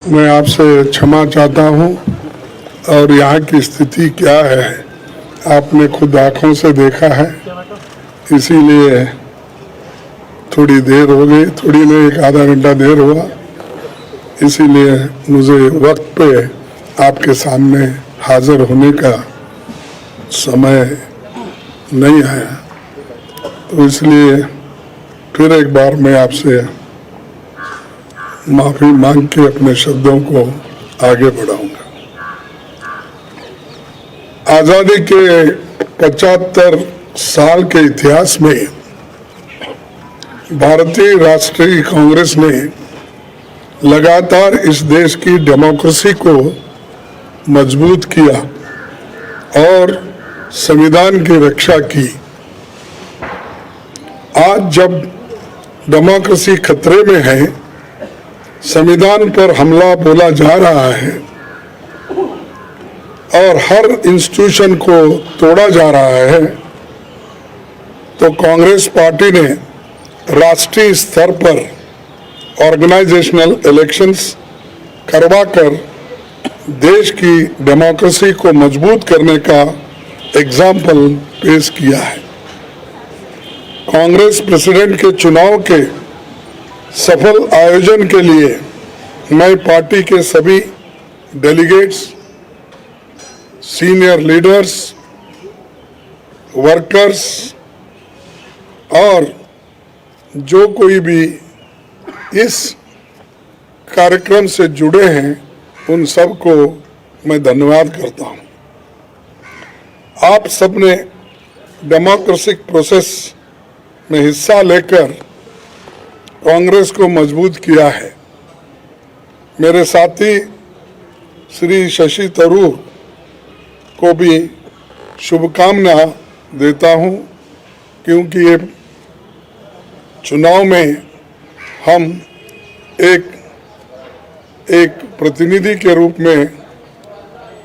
मैं आपसे क्षमा चाहता हूं और यहाँ की स्थिति क्या है आपने खुद आंखों से देखा है, इसीलिए थोड़ी देर हो गई, थोड़ी नहीं एक आधा घंटा देर हुआ, इसीलिए मुझे वक्त पे आपके सामने हाजिर होने का समय नहीं आया। तो इसलिए फिर एक बार मैं आपसे माफी मांग के अपने शब्दों को आगे बढ़ाऊंगा। आजादी के 75 साल के इतिहास में भारतीय राष्ट्रीय कांग्रेस ने लगातार इस देश की डेमोक्रेसी को मजबूत किया और संविधान की रक्षा की। आज जब डेमोक्रेसी खतरे में है, संविधान पर हमला बोला जा रहा है और हर इंस्टीट्यूशन को तोड़ा जा रहा है, तो कांग्रेस पार्टी ने राष्ट्रीय स्तर पर ऑर्गेनाइजेशनल इलेक्शंस करवाकर देश की डेमोक्रेसी को मजबूत करने का एग्जाम्पल पेश किया है। कांग्रेस प्रेसिडेंट के चुनाव के सफल आयोजन के लिए मैं पार्टी के सभी डेलीगेट्स, सीनियर लीडर्स, वर्कर्स और जो कोई भी इस कार्यक्रम से जुड़े हैं उन सबको मैं धन्यवाद करता हूं। आप सबने डेमोक्रेटिक प्रोसेस में हिस्सा लेकर कांग्रेस को मजबूत किया है। मेरे साथी श्री शशि थरूर को भी शुभकामना देता हूं, क्योंकि ये चुनाव में हम एक प्रतिनिधि के रूप में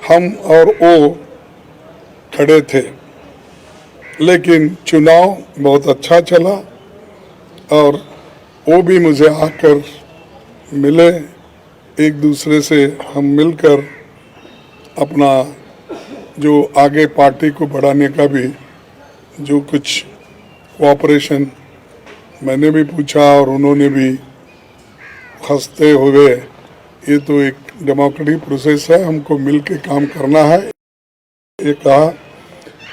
हम और वो खड़े थे, लेकिन चुनाव बहुत अच्छा चला और वो भी मुझे आकर मिले, एक दूसरे से हम मिलकर अपना जो आगे पार्टी को बढ़ाने का भी जो कुछ कोऑपरेशन मैंने भी पूछा और उन्होंने भी हंसते हुए, ये तो एक डेमोक्रेटिक प्रोसेस है, हमको मिल के काम करना है, ये कहा।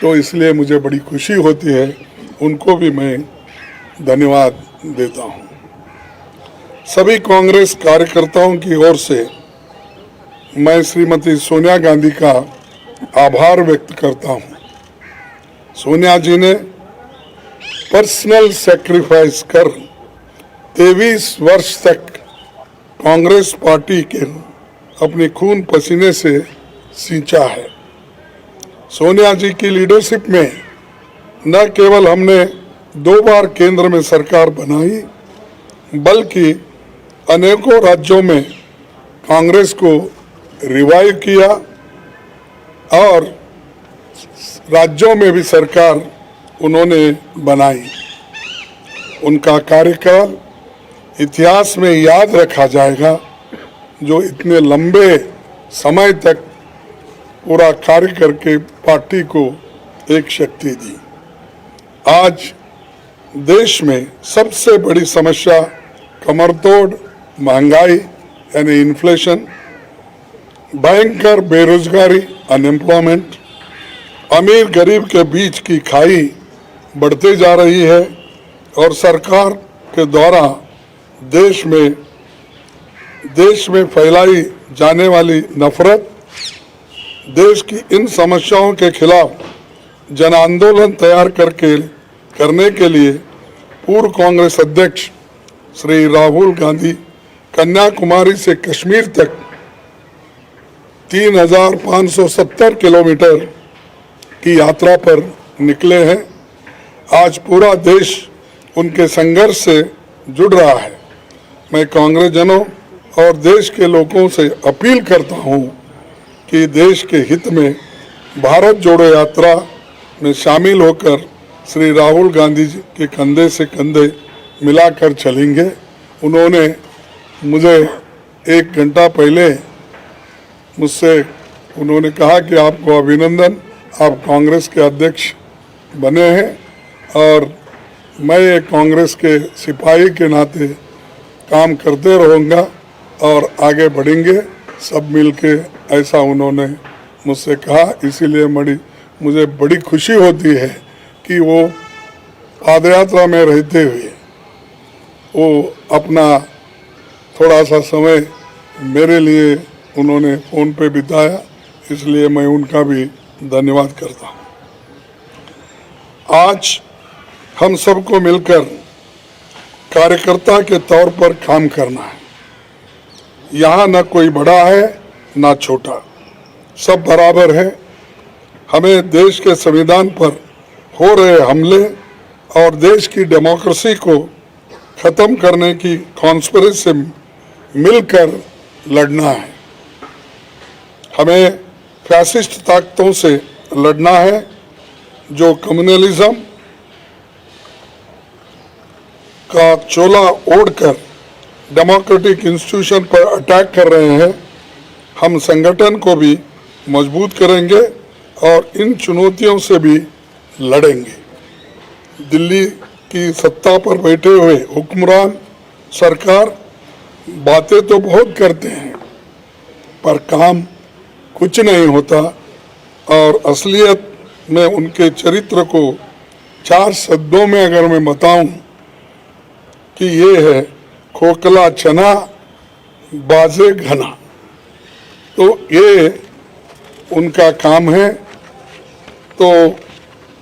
तो इसलिए मुझे बड़ी खुशी होती है, उनको भी मैं धन्यवाद देता हूँ। सभी कांग्रेस कार्यकर्ताओं की ओर से मैं श्रीमती सोनिया गांधी का आभार व्यक्त करता हूँ। सोनिया जी ने पर्सनल सैक्रिफाइस कर 23 वर्ष तक कांग्रेस पार्टी के अपने खून पसीने से सींचा है। सोनिया जी की लीडरशिप में न केवल हमने 2 बार केंद्र में सरकार बनाई, बल्कि अनेकों राज्यों में कांग्रेस को रिवाइव किया और राज्यों में भी सरकार उन्होंने बनाई। उनका कार्यकाल इतिहास में याद रखा जाएगा, जो इतने लंबे समय तक पूरा कार्य करके पार्टी को एक शक्ति दी। आज देश में सबसे बड़ी समस्या कमरतोड़ महंगाई यानी इन्फ्लेशन, भयंकर बेरोजगारी अनएम्प्लॉयमेंट, अमीर गरीब के बीच की खाई बढ़ते जा रही है और सरकार के द्वारा देश में फैलाई जाने वाली नफरत। देश की इन समस्याओं के खिलाफ जन आंदोलन तैयार करने के लिए पूर्व कांग्रेस अध्यक्ष श्री राहुल गांधी कन्याकुमारी से कश्मीर तक 3570 किलोमीटर की यात्रा पर निकले हैं। आज पूरा देश उनके संघर्ष से जुड़ रहा है। मैं कांग्रेस जनों और देश के लोगों से अपील करता हूं कि देश के हित में भारत जोड़ो यात्रा में शामिल होकर श्री राहुल गांधी जी के कंधे से कंधे मिलाकर चलेंगे। उन्होंने मुझे 1 घंटा पहले मुझसे उन्होंने कहा कि आपको अभिनंदन, आप कांग्रेस के अध्यक्ष बने हैं और मैं एक कांग्रेस के सिपाही के नाते काम करते रहूँगा और आगे बढ़ेंगे सब मिलके, ऐसा उन्होंने मुझसे कहा। इसीलिए मुझे बड़ी खुशी होती है कि वो पादयात्रा में रहते हुए वो अपना थोड़ा सा समय मेरे लिए उन्होंने फ़ोन पे बिताया, इसलिए मैं उनका भी धन्यवाद करता हूँ। आज हम सबको मिलकर कार्यकर्ता के तौर पर काम करना है। यहाँ न कोई बड़ा है न छोटा, सब बराबर है। हमें देश के संविधान पर हो रहे हमले और देश की डेमोक्रेसी को ख़त्म करने की कॉन्स्पिरेसी से मिलकर लड़ना है। हमें फैसिस्ट ताकतों से लड़ना है जो कम्युनलिज्म का चोला ओढ़कर डेमोक्रेटिक इंस्टीट्यूशन पर अटैक कर रहे हैं। हम संगठन को भी मजबूत करेंगे और इन चुनौतियों से भी लड़ेंगे। दिल्ली की सत्ता पर बैठे हुए हुक्मरान सरकार बातें तो बहुत करते हैं पर काम कुछ नहीं होता और असलियत में उनके चरित्र को 4 शब्दों में अगर मैं बताऊं कि ये है खोखला चना बाजे घना, तो ये उनका काम है। तो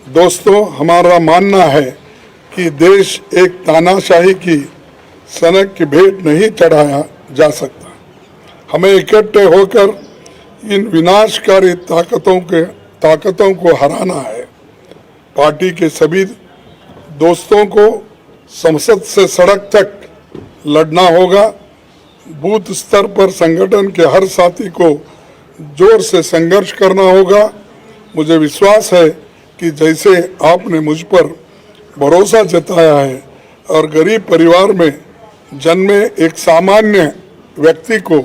दोस्तों, हमारा मानना है कि देश एक तानाशाही की सनक की भेंट नहीं चढ़ाया जा सकता। हमें इकट्ठे होकर इन विनाशकारी ताकतों को हराना है। पार्टी के सभी दोस्तों को संसद से सड़क तक लड़ना होगा। बूथ स्तर पर संगठन के हर साथी को जोर से संघर्ष करना होगा। मुझे विश्वास है कि जैसे आपने मुझ पर भरोसा जताया है और गरीब परिवार में जन्मे एक सामान्य व्यक्ति को,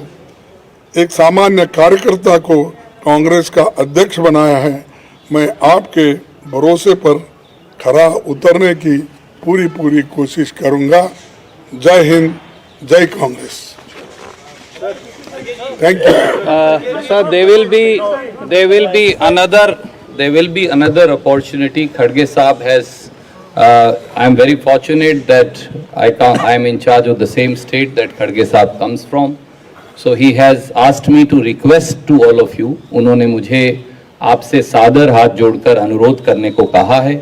एक सामान्य कार्यकर्ता को कांग्रेस का अध्यक्ष बनाया है, मैं आपके भरोसे पर खरा उतरने की पूरी कोशिश करूंगा। जय हिंद, जय Congress. Thank you. Sir, there will be another opportunity. Khadge Saab has. I am very fortunate that I am in charge of the same state that Khadge Saab comes from. So he has asked me to request to all of you. उन्होंने मुझे आपसे सादर हाथ जोड़कर अनुरोध करने को कहा है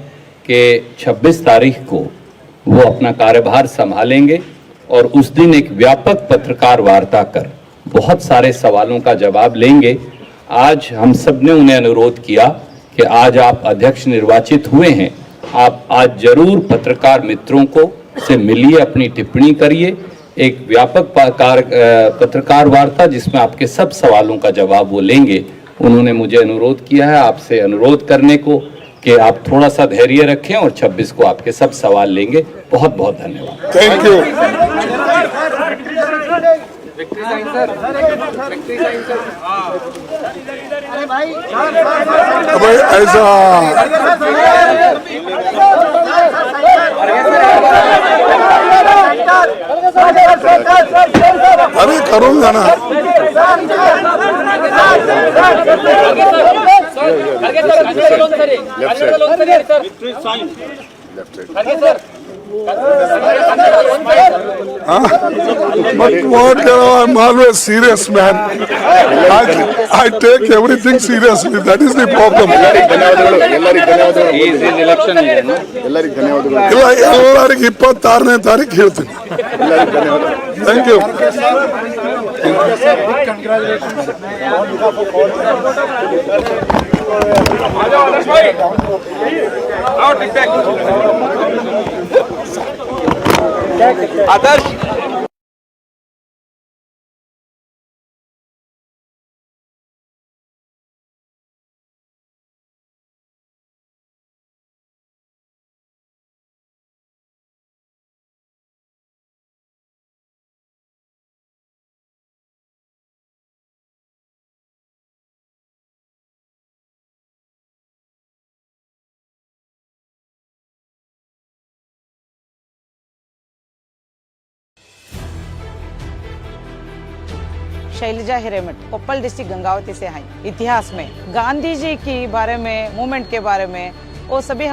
कि 26 तारीख को वो अपना कार्यभार संभालेंगे और उस दिन एक व्यापक पत्रकार वार्ता कर बहुत सारे सवालों का जवाब लेंगे। आज हम सब ने उन्हें अनुरोध किया कि आज आप अध्यक्ष निर्वाचित हुए हैं, आप आज जरूर पत्रकार मित्रों को से मिलिए, अपनी टिप्पणी करिए, एक व्यापक पत्रकार वार्ता जिसमें आपके सब सवालों का जवाब वो लेंगे। उन्होंने मुझे अनुरोध किया है आपसे अनुरोध करने को कि आप थोड़ा सा धैर्य रखें और 26 को आपके सब सवाल लेंगे। बहुत बहुत धन्यवाद। Thank you. भाई ऐसा अरे करूँगा ना। But what, I'm always serious, man. I take everything seriously. That is the problem. ಎಲ್ಲರಿಗೆ 26ನೇ ತಾರೀಕು ಹೇಳ್ತೀನಿ. Thank you. Adarsh Shailaja Hiremath, Koppal district Gangavati से हैं। इतिहास में गांधी जी के बारे में, मूवमेंट के बारे में वो सभी